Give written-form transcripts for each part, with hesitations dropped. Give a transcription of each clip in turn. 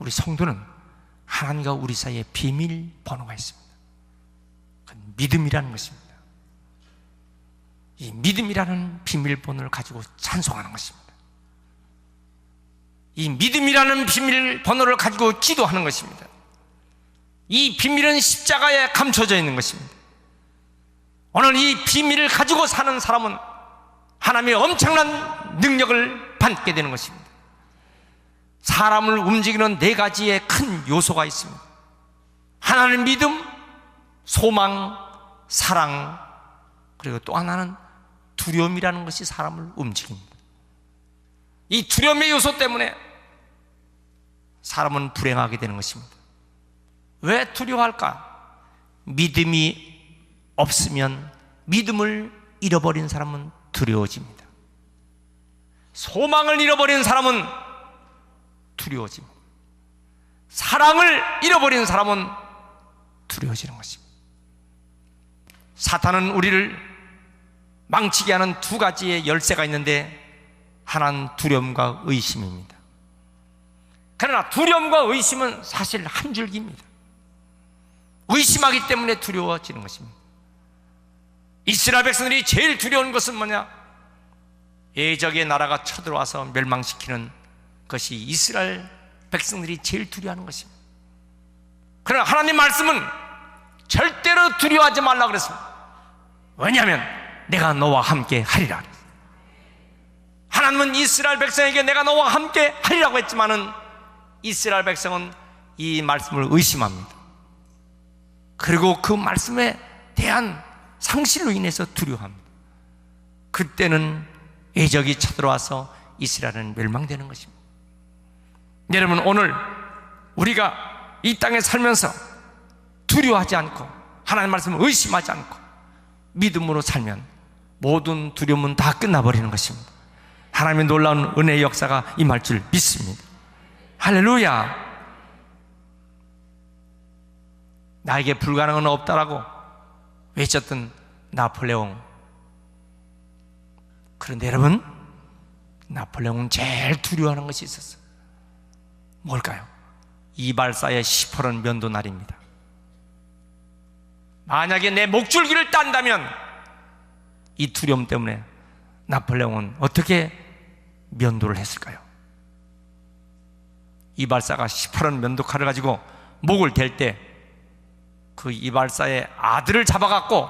우리 성도는 하나님과 우리 사이에 비밀번호가 있습니다. 그건 믿음이라는 것입니다. 이 믿음이라는 비밀번호를 가지고 찬송하는 것입니다. 이 믿음이라는 비밀번호를 가지고 기도하는 것입니다. 이 비밀은 십자가에 감춰져 있는 것입니다. 오늘 이 비밀을 가지고 사는 사람은 하나님의 엄청난 능력을 받게 되는 것입니다. 사람을 움직이는 네 가지의 큰 요소가 있습니다. 하나는 믿음, 소망, 사랑, 그리고 또 하나는 두려움이라는 것이 사람을 움직입니다. 이 두려움의 요소 때문에 사람은 불행하게 되는 것입니다. 왜 두려워할까? 믿음이 없으면 믿음을 잃어버린 사람은 두려워집니다. 소망을 잃어버린 사람은 두려워집니다. 사랑을 잃어버린 사람은 두려워지는 것입니다. 사탄은 우리를 망치게 하는 두 가지의 열쇠가 있는데 하나는 두려움과 의심입니다. 그러나 두려움과 의심은 사실 한 줄기입니다. 의심하기 때문에 두려워지는 것입니다. 이스라엘 백성들이 제일 두려운 것은 뭐냐? 예적의 나라가 쳐들어와서 멸망시키는 것이 이스라엘 백성들이 제일 두려워하는 것입니다. 그러나 하나님 말씀은 절대로 두려워하지 말라 그랬습니다. 왜냐하면 내가 너와 함께 하리라. 하나님은 이스라엘 백성에게 내가 너와 함께 하리라고 했지만은 이스라엘 백성은 이 말씀을 의심합니다. 그리고 그 말씀에 대한 상실로 인해서 두려워합니다. 그때는 애적이 쳐들어와서 이스라엘은 멸망되는 것입니다. 여러분, 오늘 우리가 이 땅에 살면서 두려워하지 않고 하나님 말씀을 의심하지 않고 믿음으로 살면 모든 두려움은 다 끝나버리는 것입니다. 하나님의 놀라운 은혜의 역사가 임할 줄 믿습니다. 할렐루야. 나에게 불가능은 없다라고 외쳤던 나폴레옹. 그런데 여러분, 나폴레옹은 제일 두려워하는 것이 있었어요. 뭘까요? 이발사의 시퍼런 면도날입니다. 만약에 내 목줄기를 딴다면 이 두려움 때문에 나폴레옹은 어떻게 면도를 했을까요? 이발사가 시퍼런 면도칼을 가지고 목을 댈 때 그 이발사의 아들을 잡아갖고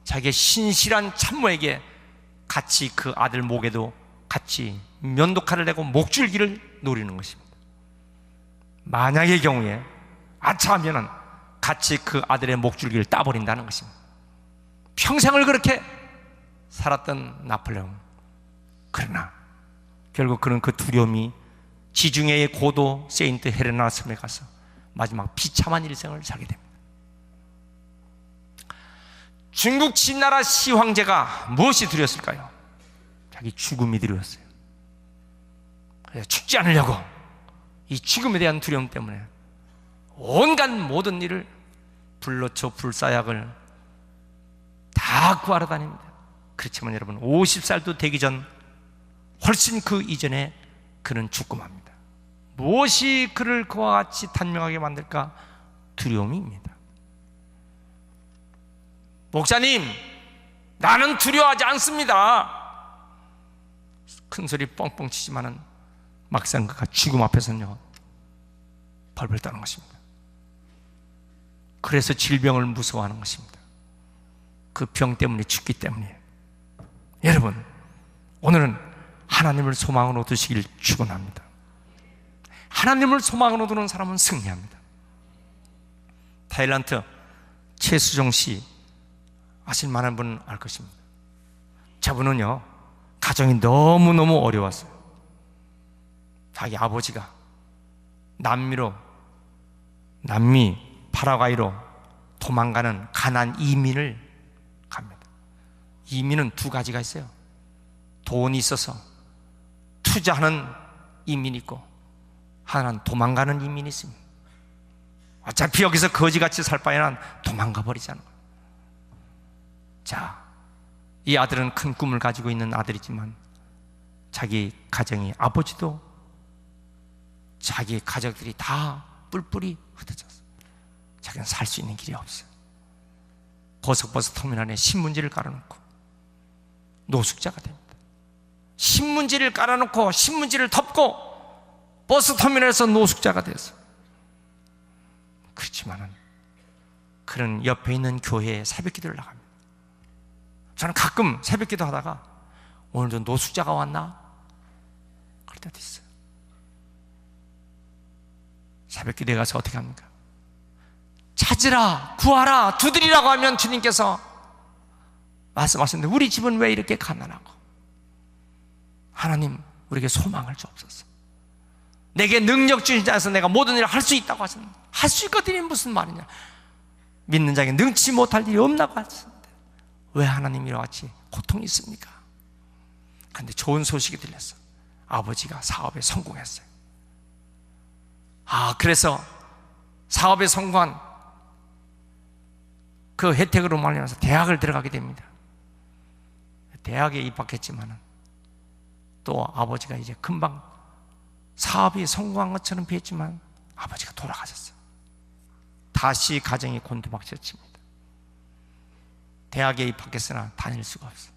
자기의 신실한 참모에게 같이 그 아들 목에도 같이 면도칼을 대고 목줄기를 노리는 것입니다. 만약의 경우에 아차하면은 같이 그 아들의 목줄기를 따버린다는 것입니다. 평생을 그렇게 살았던 나폴레옹. 그러나 결국 그는 그 두려움이 지중해의 고도 세인트 헬레나 섬에 가서 마지막 비참한 일생을 살게 됩니다. 중국 진나라 시황제가 무엇이 두려웠을까요? 자기 죽음이 두려웠어요. 그래서 죽지 않으려고 이 죽음에 대한 두려움 때문에 온갖 모든 일을 불로초 불사약을 다 구하러 다닙니다. 그렇지만 여러분, 50살도 되기 전 훨씬 그 이전에 그는 죽고 맙니다. 무엇이 그를 그와 같이 단명하게 만들까? 두려움입니다. 목사님, 나는 두려워하지 않습니다. 큰 소리 뻥뻥 치지만은 막상 그가 죽음 앞에서는요 벌벌 떠는 것입니다. 그래서 질병을 무서워하는 것입니다. 그 병 때문에 죽기 때문에. 여러분, 오늘은 하나님을 소망으로 두시길 축원합니다. 하나님을 소망으로 두는 사람은 승리합니다. 타일란트 최수종 씨 아실 만한 분은 알 것입니다. 저분은요 가정이 너무너무 어려웠어요. 자기 아버지가 남미 파라과이로 도망가는 가난 이민을 갑니다. 이민은 두 가지가 있어요. 돈이 있어서 투자하는 이민이 있고, 하나는 도망가는 이민이 있습니다. 어차피 여기서 거지같이 살 바에는 도망가 버리자는 거예요. 자, 이 아들은 큰 꿈을 가지고 있는 아들이지만 자기 가정이 아버지도 자기 가족들이 다 뿔뿔이 흩어졌어. 자기는 살 수 있는 길이 없어. 버석버석 터미널에 신문지를 깔아놓고 노숙자가 됩니다. 신문지를 깔아놓고 신문지를 덮고 버스 터미널에서 노숙자가 됐어. 그렇지만은 그런 옆에 있는 교회에 새벽기도를 나갑니다. 저는 가끔 새벽기도 하다가 오늘도 노숙자가 왔나? 그럴 때도 있어요. 새벽기도에 가서 어떻게 합니까? 찾으라, 구하라, 두드리라고 하면 주님께서 말씀하셨는데 우리 집은 왜 이렇게 가난하고? 하나님, 우리에게 소망을 주옵소서. 내게 능력 주신 자에서 내가 모든 일을 할 수 있다고 하셨는데 할 수 있거든요. 무슨 말이냐? 믿는 자에게 능치 못할 일이 없다고 하셨는데 왜 하나님 이와 같이 고통이 있습니까? 그런데 좋은 소식이 들렸어. 아버지가 사업에 성공했어요. 그래서 사업에 성공한 그 혜택으로 말미암아서 대학을 들어가게 됩니다. 대학에 입학했지만은 또 아버지가 이제 금방 사업이 성공한 것처럼 보였지만 아버지가 돌아가셨어요. 다시 가정이 곤두박질칩니다. 대학에 입학했으나 다닐 수가 없어요.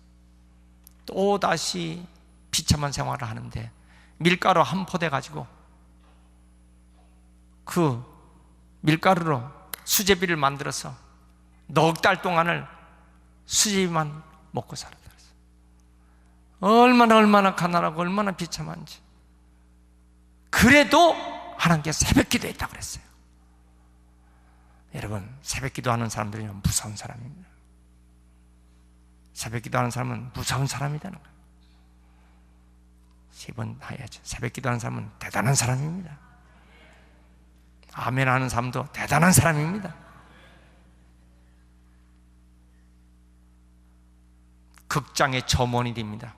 또 다시 비참한 생활을 하는데 밀가루 한 포대 가지고 그 밀가루로 수제비를 만들어서 넉 달 동안을 수제비만 먹고 살았어요. 얼마나 가난하고 얼마나 비참한지. 그래도 하나님께 새벽기도 했다고 그랬어요. 여러분, 새벽기도 하는 사람들은 무서운 사람입니다. 새벽기도 하는 사람은 무서운 사람이라는 거예요. 3번 해야죠. 새벽기도 하는 사람은 대단한 사람입니다. 아멘 하는 사람도 대단한 사람입니다. 극장의 점원이 됩니다.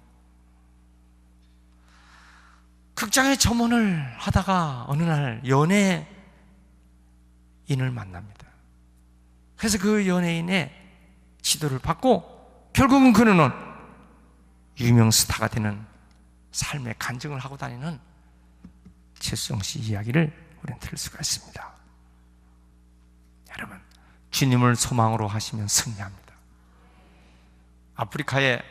극장의 점원을 하다가 어느 날 연예인을 만납니다. 그래서 그 연예인의 지도를 받고 결국은 그는 유명 스타가 되는 삶의 간증을 하고 다니는 최수영 씨 이야기를 우리는 들을 수가 있습니다. 여러분, 주님을 소망으로 하시면 승리합니다. 아프리카에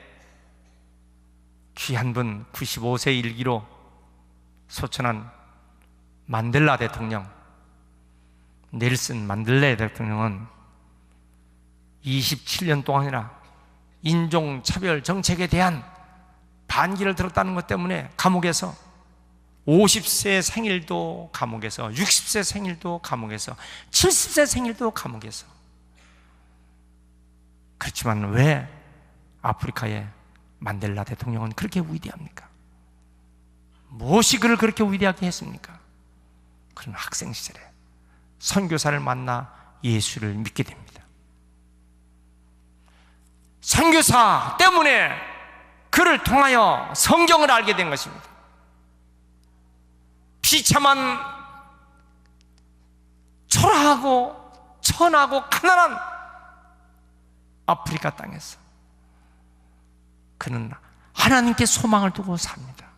귀한 분 95세 일기로 소천한 만델라 대통령, 넬슨 만델라 대통령은 27년 동안이나 인종차별 정책에 대한 반기를 들었다는 것 때문에 감옥에서 50세 생일도 감옥에서, 60세 생일도 감옥에서, 70세 생일도 감옥에서. 그렇지만 왜 아프리카의 만델라 대통령은 그렇게 위대합니까? 무엇이 그를 그렇게 위대하게 했습니까? 그는 학생 시절에 선교사를 만나 예수를 믿게 됩니다. 선교사 때문에 그를 통하여 성경을 알게 된 것입니다. 비참한 초라하고 천하고 가난한 아프리카 땅에서 그는 하나님께 소망을 두고 삽니다.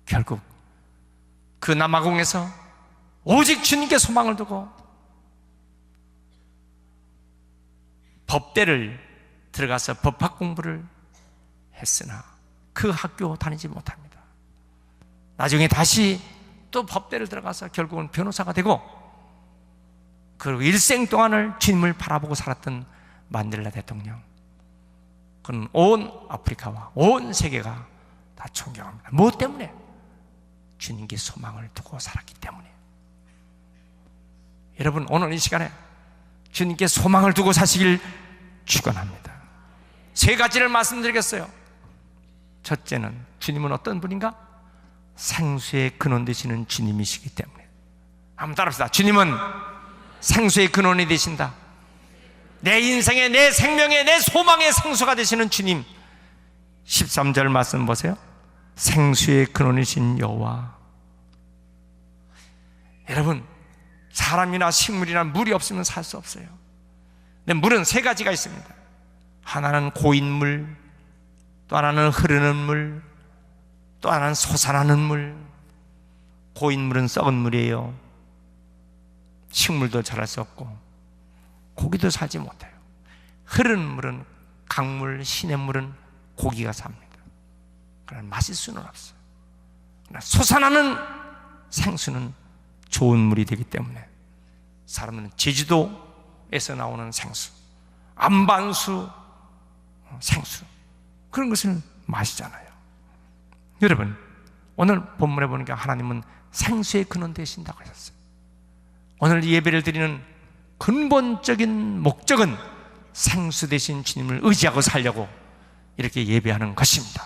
결국 그 남아공에서 오직 주님께 소망을 두고 법대를 들어가서 법학 공부를 했으나 그 학교 다니지 못합니다. 나중에 다시 또 법대를 들어가서 결국은 변호사가 되고, 그리고 일생 동안을 주님을 바라보고 살았던 만델라 대통령, 그는 온 아프리카와 온 세계가 다 존경합니다. 무엇 때문에? 주님께 소망을 두고 살았기 때문에. 여러분, 오늘 이 시간에 주님께 소망을 두고 사시길 축원합니다. 3가지를 말씀드리겠어요. 첫째는, 주님은 어떤 분인가? 생수의 근원 되시는 주님이시기 때문에. 한번 따라합시다. 주님은 생수의 근원이 되신다. 내 인생의, 내 생명의, 내 소망의 생수가 되시는 주님. 13절 말씀 보세요. 생수의 근원이신 여호와. 여러분, 사람이나 식물이나 물이 없으면 살 수 없어요. 근데 물은 3가지가 있습니다. 하나는 고인물, 또 하나는 흐르는 물, 또 하나는 솟아나는 물. 고인 물은 썩은 물이에요. 식물도 자랄 수 없고 고기도 살지 못해요. 흐르는 물은 강물, 시냇물은 고기가 삽니다. 그러나 마실 수는 없어요. 그러나 솟아나는 생수는 좋은 물이 되기 때문에 사람들은 제주도에서 나오는 생수, 안반수 생수, 그런 것을 마시잖아요. 여러분, 오늘 본문에 보니까 하나님은 생수의 근원 되신다고 하셨어요. 오늘 예배를 드리는 근본적인 목적은 생수 되신 주님을 의지하고 살려고 이렇게 예배하는 것입니다.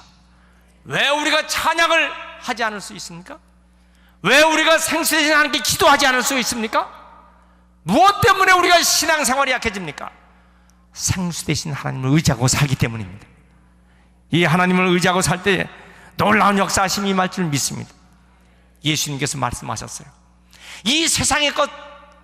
왜 우리가 찬양을 하지 않을 수 있습니까? 왜 우리가 생수 되신 하나님께 기도하지 않을 수 있습니까? 무엇 때문에 우리가 신앙생활이 약해집니까? 생수 되신 하나님을 의지하고 살기 때문입니다. 이 하나님을 의지하고 살 때 놀라운 역사하심이 임할 줄 믿습니다. 예수님께서 말씀하셨어요. 이 세상의 것,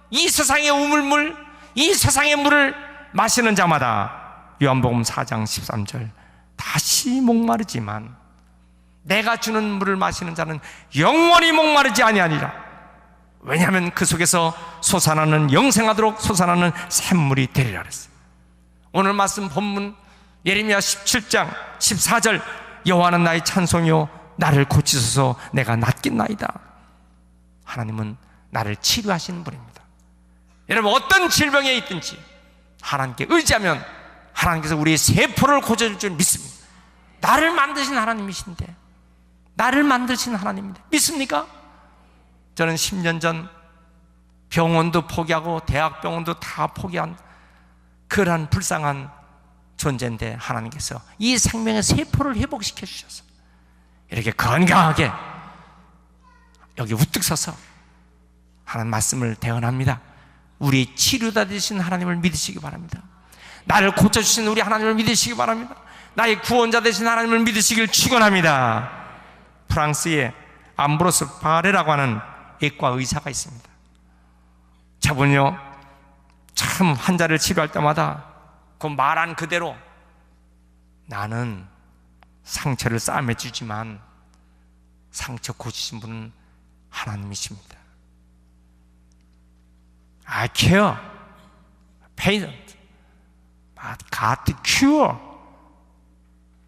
이 세상의 우물물, 이 세상의 물을 마시는 자마다, 요한복음 4장 13절, 다시 목마르지만 내가 주는 물을 마시는 자는 영원히 목마르지 아니하리라. 왜냐하면 그 속에서 솟아나는, 영생하도록 솟아나는 샘물이 되리라 그랬어요. 오늘 말씀 본문 예레미야 17장 14절, 여호와는 나의 찬송이요 나를 고치소서 내가 낫겠나이다. 하나님은 나를 치료하시는 분입니다. 여러분, 어떤 질병에 있든지 하나님께 의지하면 하나님께서 우리의 세포를 고쳐줄 줄 믿습니다. 나를 만드신 하나님이신데, 나를 만드신 하나님인데 믿습니까? 저는 10년 전 병원도 포기하고 대학병원도 다 포기한 그러한 불쌍한 존재인데 하나님께서 이 생명의 세포를 회복시켜 주셔서 이렇게 건강하게 여기 우뚝 서서 하나님 말씀을 대언합니다. 우리 치료자 되신 하나님을 믿으시기 바랍니다. 나를 고쳐주신 우리 하나님을 믿으시기 바랍니다. 나의 구원자 되신 하나님을 믿으시길 축원합니다. 프랑스에 암브로스 바레라고 하는 외과 의사가 있습니다. 저분요, 참 환자를 치료할 때마다 그 말한 그대로 나는 상처를 싸매주지만 상처 고치신 분은 하나님이십니다. I care patient, but God to cure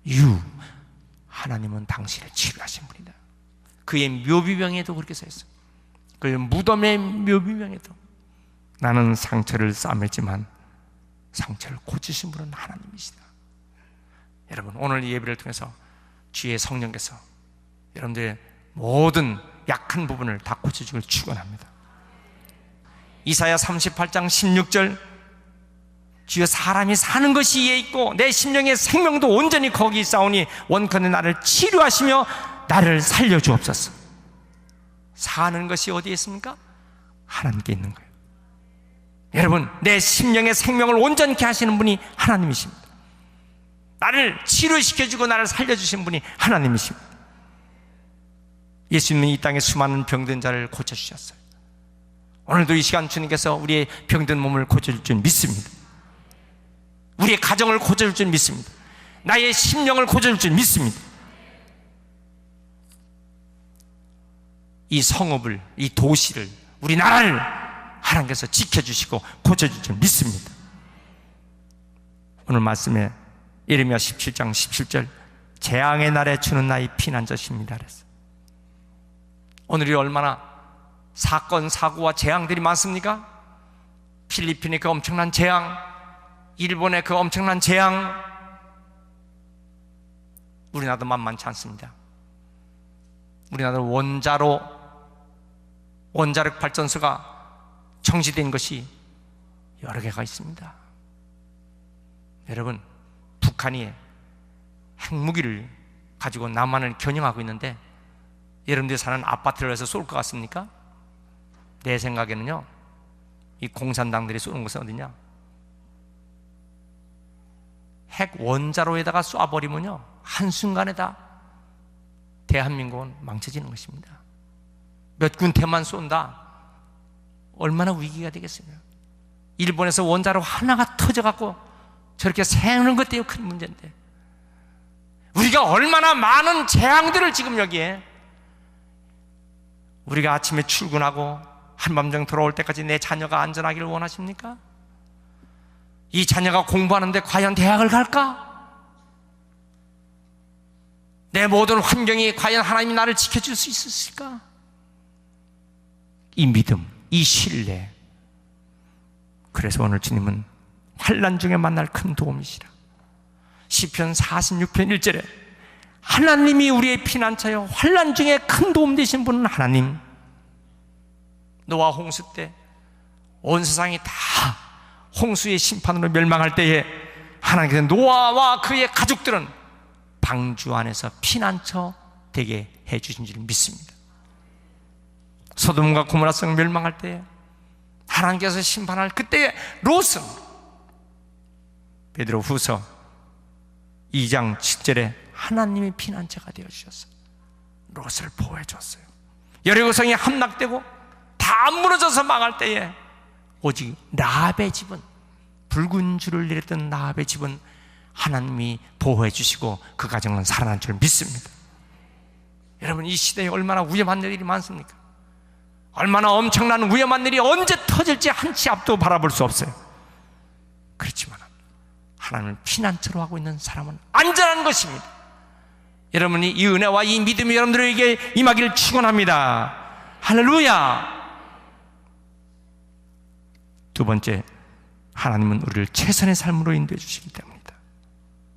you. 하나님은 당신을 치료하신 분이다. 그의 묘비병에도 그렇게 써 있어요. 그의 무덤의 묘비병에도 나는 상처를 싸맸지만 상처를 고치신 분은 하나님이시다. 여러분, 오늘 이 예배를 통해서 주의 성령께서 여러분들의 모든 약한 부분을 다 고쳐주길 축원합니다. 이사야 38장 16절, 주여 사람이 사는 것이 이에 있고 내 심령의 생명도 온전히 거기 있사오니 원컨대 나를 치료하시며 나를 살려주옵소서. 사는 것이 어디에 있습니까? 하나님께 있는 거예요. 여러분, 내 심령의 생명을 온전케 하시는 분이 하나님이십니다. 나를 치료시켜주고 나를 살려주신 분이 하나님이십니다. 예수님은 이 땅에 수많은 병든 자를 고쳐주셨어요. 오늘도 이 시간 주님께서 우리의 병든 몸을 고쳐줄 줄 믿습니다. 우리의 가정을 고쳐줄 줄 믿습니다. 나의 심령을 고쳐줄 줄 믿습니다. 이 성읍을, 이 도시를, 우리나라를 하나님께서 지켜주시고 고쳐줄 줄 믿습니다. 오늘 말씀에 예레미야 17장 17절, 재앙의 날에 주는 나의 피난처십니다 그랬어요. 오늘이 얼마나 사건, 사고와 재앙들이 많습니까? 필리핀의 그 엄청난 재앙, 일본의 그 엄청난 재앙, 우리나라도 만만치 않습니다. 우리나라도 원자력 발전소가 정지된 것이 여러 개가 있습니다. 여러분, 북한이 핵무기를 가지고 남한을 겨냥하고 있는데 여러분들이 사는 아파트를 해서 쏠 것 같습니까? 내 생각에는요, 이 공산당들이 쏘는 것은 어디냐? 핵 원자로에다가 쏴버리면요, 한순간에 다 대한민국은 망쳐지는 것입니다. 몇 군데만 쏜다, 얼마나 위기가 되겠습니까? 일본에서 원자로 하나가 터져갖고 저렇게 새는 것 때문에 큰 문제인데, 우리가 얼마나 많은 재앙들을 지금 여기에 우리가 아침에 출근하고 한밤중 돌아올 때까지 내 자녀가 안전하기를 원하십니까? 이 자녀가 공부하는데 과연 대학을 갈까? 내 모든 환경이 과연 하나님이 나를 지켜줄 수 있을까? 이 믿음, 이 신뢰. 그래서 오늘 주님은 환난 중에 만날 큰 도움이시라. 시편 46편 1절에 하나님이 우리의 피난처여 환난 중에 큰 도움 되신 분은 하나님. 노아 홍수 때 온 세상이 다 홍수의 심판으로 멸망할 때에 하나님께서 노아와 그의 가족들은 방주 안에서 피난처 되게 해주신 줄 믿습니다. 소돔과 고모라 성 멸망할 때에 하나님께서 심판할 그때에 롯은 베드로 후서 2장 7절에 하나님이 피난처가 되어주셨어요. 롯을 보호해 줬어요. 여리고성이 함락되고 다 무너져서 망할 때에 오직 라합의 집은, 붉은 줄을 내렸던 라합의 집은 하나님이 보호해 주시고 그 가정은 살아난 줄 믿습니다. 여러분, 이 시대에 얼마나 위험한 일이 많습니까? 얼마나 엄청난 위험한 일이 언제 터질지 한치 앞도 바라볼 수 없어요. 그렇지만 하나님을 피난처로 하고 있는 사람은 안전한 것입니다. 여러분이 이 은혜와 이 믿음이 여러분들에게 임하기를 축원합니다. 할렐루야. 두 번째, 하나님은 우리를 최선의 삶으로 인도해 주시기 때문이다.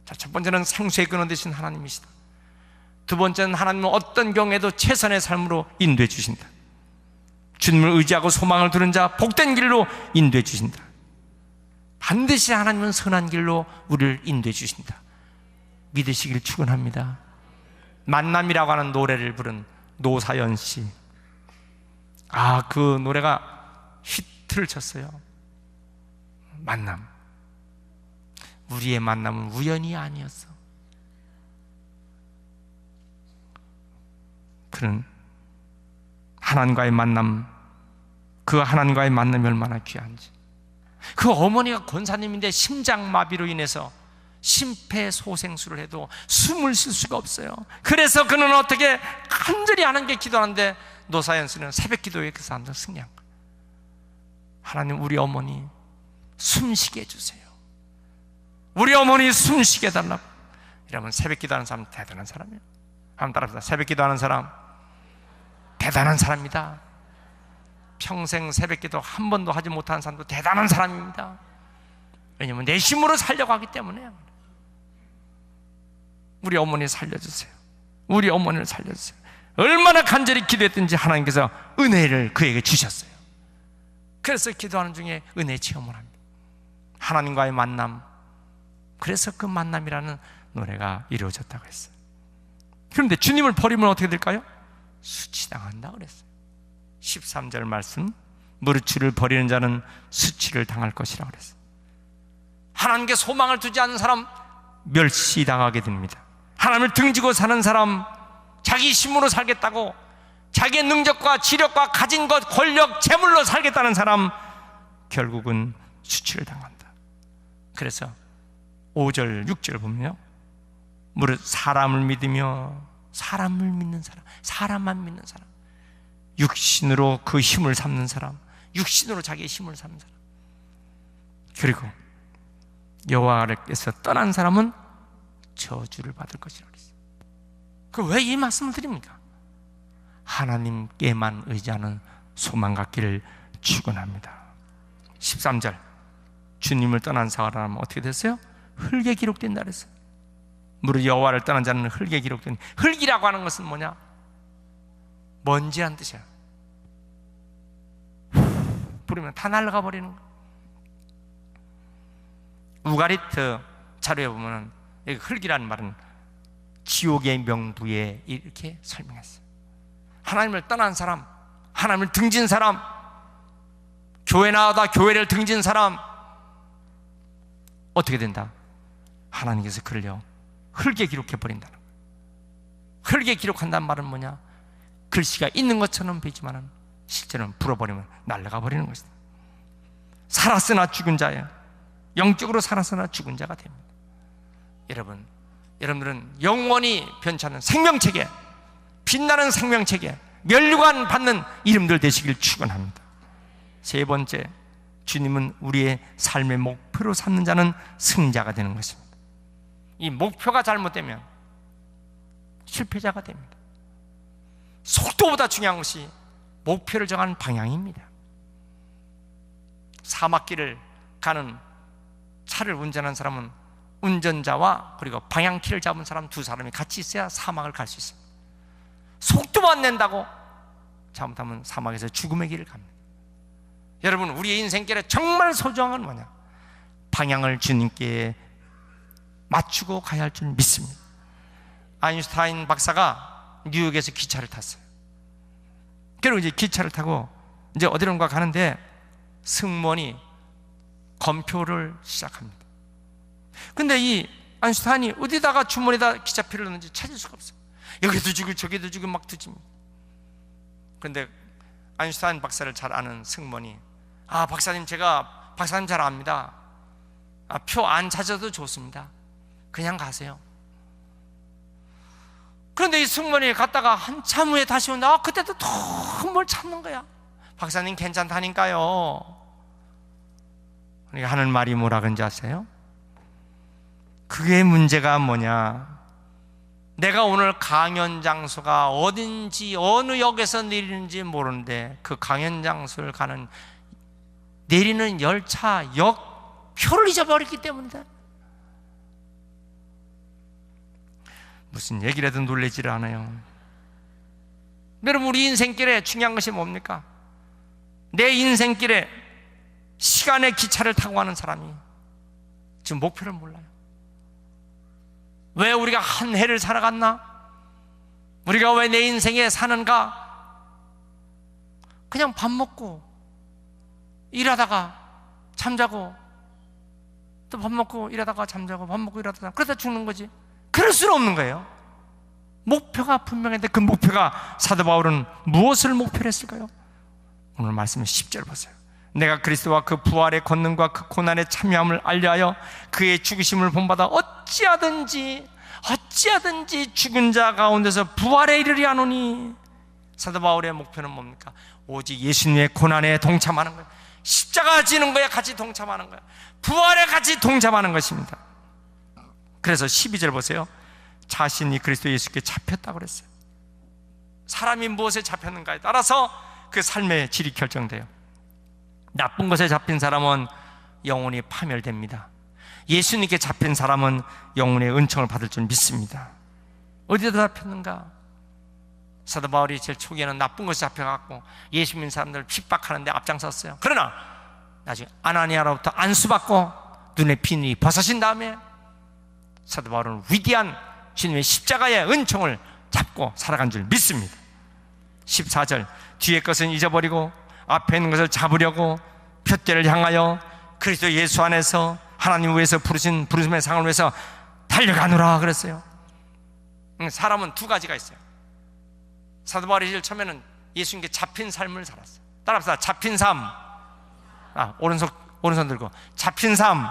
자, 첫 번째는 생수의 근원 되신 하나님이시다. 두 번째는 하나님은 어떤 경우에도 최선의 삶으로 인도해 주신다. 주님을 의지하고 소망을 두는 자 복된 길로 인도해 주신다. 반드시 하나님은 선한 길로 우리를 인도해 주신다. 믿으시길 축원합니다. 만남이라고 하는 노래를 부른 노사연 씨, 그 노래가 히트를 쳤어요. 만남. 우리의 만남은 우연이 아니었어. 그는 하나님과의 만남, 그 하나님과의 만남이 얼마나 귀한지. 그 어머니가 권사님인데 심장마비로 인해서 심폐소생술을 해도 숨을 쉴 수가 없어요. 그래서 그는 어떻게 간절히 하나님께 기도하는데 노사연 씨는 새벽 기도에 그 사람들 승리한 거예요. 하나님, 우리 어머니 숨쉬게 해주세요. 우리 어머니 숨쉬게 해달라고. 이러면 새벽 기도하는 사람 대단한 사람이에요. 한번 따라합시다. 새벽 기도하는 사람 대단한 사람입니다. 평생 새벽 기도 한 번도 하지 못한 사람도 대단한 사람입니다. 왜냐하면 내 힘으로 살려고 하기 때문에. 우리 어머니 살려주세요. 우리 어머니를 살려주세요. 얼마나 간절히 기도했든지 하나님께서 은혜를 그에게 주셨어요. 그래서 기도하는 중에 은혜 체험을 합니다. 하나님과의 만남. 그래서 그 만남이라는 노래가 이루어졌다고 했어요. 그런데 주님을 버리면 어떻게 될까요? 수치당한다 그랬어요. 13절 말씀, 무릇 주를 버리는 자는 수치를 당할 것이라고 그랬어요. 하나님께 소망을 두지 않는 사람 멸시당하게 됩니다. 하나님을 등지고 사는 사람, 자기 힘으로 살겠다고 자기의 능력과 지력과 가진 것, 권력, 재물로 살겠다는 사람 결국은 수치를 당한다. 그래서 5절, 6절 보면요, 무릇 사람을 믿으며, 사람을 믿는 사람, 사람만 믿는 사람, 육신으로 그 힘을 삼는 사람, 육신으로 자기의 힘을 삼는 사람, 그리고 여호와께서 떠난 사람은 저주를 받을 것이라고 했어요. 그 왜 이 말씀을 드립니까? 하나님께만 의지하는 소망 갖기를 축원합니다. 13절, 주님을 떠난 사람은 어떻게 됐어요? 흙에 기록된다 그랬어요. 무릇 여호와를 떠난 자는 흙에 기록된. 흙이라고 하는 것은 뭐냐? 먼지란 뜻이야. 부르면 다 날아가 버리는 거. 우가리트 자료에 보면 흙이라는 말은 지옥의 명부에 이렇게 설명했어요. 하나님을 떠난 사람, 하나님을 등진 사람, 교회 나가다 교회를 등진 사람 어떻게 된다? 하나님께서 그를요 흙에 기록해버린다는 거예요. 흙에 기록한다는 말은 뭐냐? 글씨가 있는 것처럼 보이지만 실제로는 불어버리면 날아가 버리는 것이다. 살았으나 죽은 자예요. 영적으로 살았으나 죽은 자가 됩니다. 여러분들은 영원히 변치 않는 생명체계, 빛나는 생명체계, 면류관 받는 이름들 되시길 축원합니다. 세 번째, 주님은 우리의 삶의 목표로 삼는 자는 승자가 되는 것입니다. 이 목표가 잘못되면 실패자가 됩니다. 속도보다 중요한 것이 목표를 정하는 방향입니다. 사막길을 가는 차를 운전하는 사람은 운전자와 그리고 방향키를 잡은 사람 두 사람이 같이 있어야 사막을 갈 수 있습니다. 속도만 낸다고 잘못하면 사막에서 죽음의 길을 갑니다. 여러분, 우리의 인생길에 정말 소중한 건 뭐냐? 방향을 주님께 맞추고 가야 할 줄 믿습니다. 아인슈타인 박사가 뉴욕에서 기차를 탔어요. 그리고 이제 기차를 타고 이제 어디론가 가는데 승무원이 검표를 시작합니다. 근데 이 아인슈타인이 어디다가 주머니에다 기차표를 넣는지 찾을 수가 없어요. 여기도 주고 저기도 주고 막 뒤집니다. 그런데 아인슈타인 박사를 잘 아는 승무원이, 박사님, 제가 박사님 잘 압니다. 표 안 찾아도 좋습니다. 그냥 가세요. 그런데 이 승무원이 갔다가 한참 후에 다시 온다. 그때도 더 뭘 찾는 거야. 박사님 괜찮다니까요. 그러니까 하는 말이 뭐라 그런지 아세요? 그게 문제가 뭐냐? 내가 오늘 강연 장소가 어딘지 어느 역에서 내리는지 모르는데 그 강연 장소를 가는 내리는 열차 역 표를 잊어버렸기 때문이다. 무슨 얘기를 해도 놀라지를 않아요. 여러분, 우리 인생길에 중요한 것이 뭡니까? 내 인생길에 시간의 기차를 타고 가는 사람이 지금 목표를 몰라요. 왜 우리가 한 해를 살아갔나? 우리가 왜 내 인생에 사는가? 그냥 밥 먹고 일하다가 잠자고 또 밥 먹고 일하다가 잠자고 밥 먹고 일하다가 그러다 죽는 거지. 그럴 수는 없는 거예요. 목표가 분명한데 그 목표가, 사도 바울은 무엇을 목표로 했을까요? 오늘 말씀의 10절 보세요. 내가 그리스도와 그 부활의 권능과 그 고난에 참여함을 알려하여 그의 죽으심을 본받아 어찌하든지 죽은 자 가운데서 부활에 이르려 하노니. 사도 바울의 목표는 뭡니까? 오직 예수님의 고난에 동참하는 거예요. 십자가 지는 거에 같이 동참하는 거예요. 부활에 같이 동참하는 것입니다. 그래서 12절 보세요. 자신이 그리스도 예수께 잡혔다고 그랬어요. 사람이 무엇에 잡혔는가에 따라서 그 삶의 질이 결정돼요. 나쁜 것에 잡힌 사람은 영혼이 파멸됩니다. 예수님께 잡힌 사람은 영혼의 은총을 받을 줄 믿습니다. 어디다 잡혔는가? 사도 바울이 제일 초기에는 나쁜 것에 잡혀갖고 예수 믿는 사람들을 핍박하는데 앞장섰어요. 그러나 나중에 아나니아로부터 안수받고 눈의 비늘이 벗어진 다음에 사도 바울은 위대한 주님의 십자가의 은총을 잡고 살아간 줄 믿습니다. 14절, 뒤의 것은 잊어버리고 앞에 있는 것을 잡으려고 푯대를 향하여 그리스도 예수 안에서 하나님 위에서 부르신 부르심의 상을 위해서 달려가노라 그랬어요. 사람은 두 가지가 있어요. 사도 바울이 제일 처음에는 예수님께 잡힌 삶을 살았어요. 따라합시다. 잡힌 삶. 오른손 들고 잡힌 삶.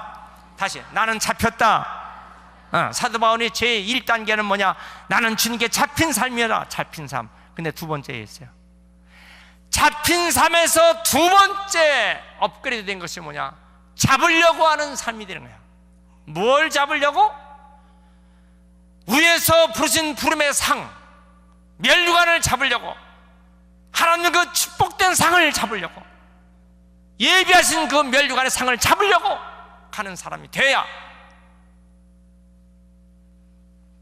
다시, 나는 잡혔다. 사도 바울이 제1단계는 뭐냐? 나는 주님께 잡힌 삶이라. 잡힌 삶. 근데 두 번째에 있어요. 잡힌 삶에서 두 번째 업그레이드 된 것이 뭐냐? 잡으려고 하는 삶이 되는 거야. 뭘 잡으려고? 위에서 부르신 부름의 상, 면류관을 잡으려고, 하나님 그 축복된 상을 잡으려고, 예비하신 그 면류관의 상을 잡으려고 가는 사람이 돼야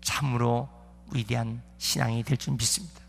참으로 위대한 신앙이 될 줄 믿습니다.